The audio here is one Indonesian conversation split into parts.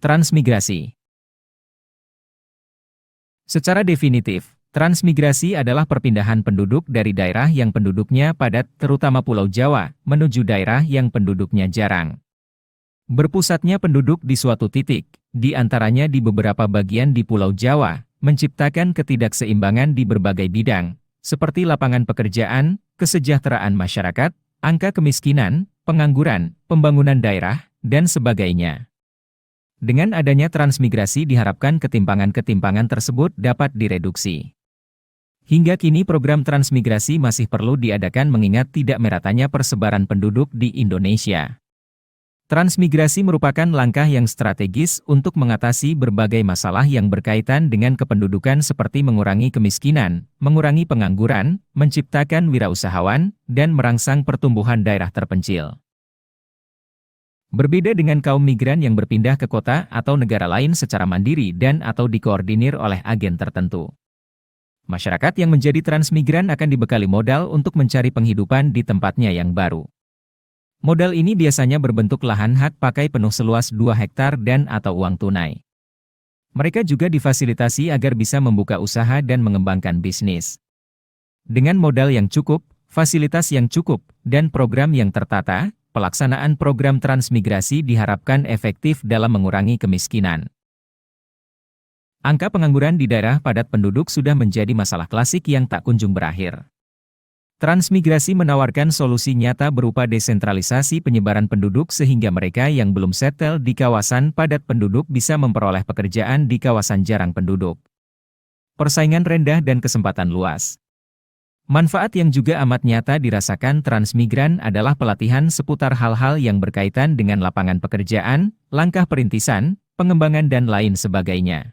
Transmigrasi. Secara definitif, transmigrasi adalah perpindahan penduduk dari daerah yang penduduknya padat, terutama Pulau Jawa, menuju daerah yang penduduknya jarang. Berpusatnya penduduk di suatu titik, di antaranya di beberapa bagian di Pulau Jawa, menciptakan ketidakseimbangan di berbagai bidang, seperti lapangan pekerjaan, kesejahteraan masyarakat, angka kemiskinan, pengangguran, pembangunan daerah, dan sebagainya. Dengan adanya transmigrasi diharapkan ketimpangan-ketimpangan tersebut dapat direduksi. Hingga kini program transmigrasi masih perlu diadakan mengingat tidak meratanya persebaran penduduk di Indonesia. Transmigrasi merupakan langkah yang strategis untuk mengatasi berbagai masalah yang berkaitan dengan kependudukan seperti mengurangi kemiskinan, mengurangi pengangguran, menciptakan wirausahawan, dan merangsang pertumbuhan daerah terpencil. Berbeda dengan kaum migran yang berpindah ke kota atau negara lain secara mandiri dan/atau dikoordinir oleh agen tertentu. Masyarakat yang menjadi transmigran akan dibekali modal untuk mencari penghidupan di tempatnya yang baru. Modal ini biasanya berbentuk lahan hak pakai penuh seluas 2 hektar dan/atau uang tunai. Mereka juga difasilitasi agar bisa membuka usaha dan mengembangkan bisnis. Dengan modal yang cukup, fasilitas yang cukup, dan program yang tertata, pelaksanaan program transmigrasi diharapkan efektif dalam mengurangi kemiskinan. Angka pengangguran di daerah padat penduduk sudah menjadi masalah klasik yang tak kunjung berakhir. Transmigrasi menawarkan solusi nyata berupa desentralisasi penyebaran penduduk sehingga mereka yang belum settle di kawasan padat penduduk bisa memperoleh pekerjaan di kawasan jarang penduduk. Persaingan rendah dan kesempatan luas. Manfaat yang juga amat nyata dirasakan transmigran adalah pelatihan seputar hal-hal yang berkaitan dengan lapangan pekerjaan, langkah perintisan, pengembangan dan lain sebagainya.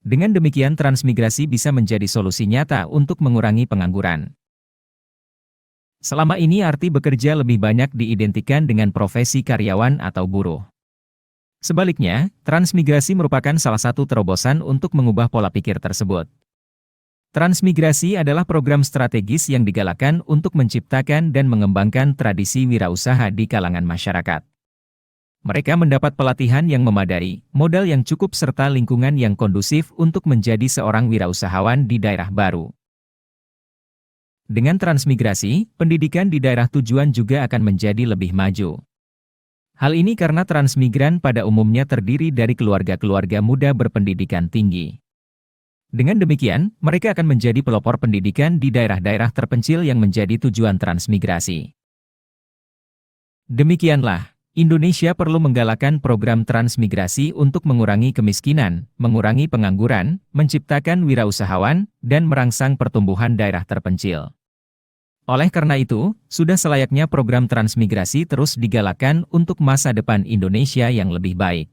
Dengan demikian transmigrasi bisa menjadi solusi nyata untuk mengurangi pengangguran. Selama ini arti bekerja lebih banyak diidentikan dengan profesi karyawan atau buruh. Sebaliknya, transmigrasi merupakan salah satu terobosan untuk mengubah pola pikir tersebut. Transmigrasi adalah program strategis yang digalakkan untuk menciptakan dan mengembangkan tradisi wirausaha di kalangan masyarakat. Mereka mendapat pelatihan yang memadai, modal yang cukup serta lingkungan yang kondusif untuk menjadi seorang wirausahawan di daerah baru. Dengan transmigrasi, pendidikan di daerah tujuan juga akan menjadi lebih maju. Hal ini karena transmigran pada umumnya terdiri dari keluarga-keluarga muda berpendidikan tinggi. Dengan demikian, mereka akan menjadi pelopor pendidikan di daerah-daerah terpencil yang menjadi tujuan transmigrasi. Demikianlah, Indonesia perlu menggalakkan program transmigrasi untuk mengurangi kemiskinan, mengurangi pengangguran, menciptakan wirausahawan, dan merangsang pertumbuhan daerah terpencil. Oleh karena itu, sudah selayaknya program transmigrasi terus digalakkan untuk masa depan Indonesia yang lebih baik.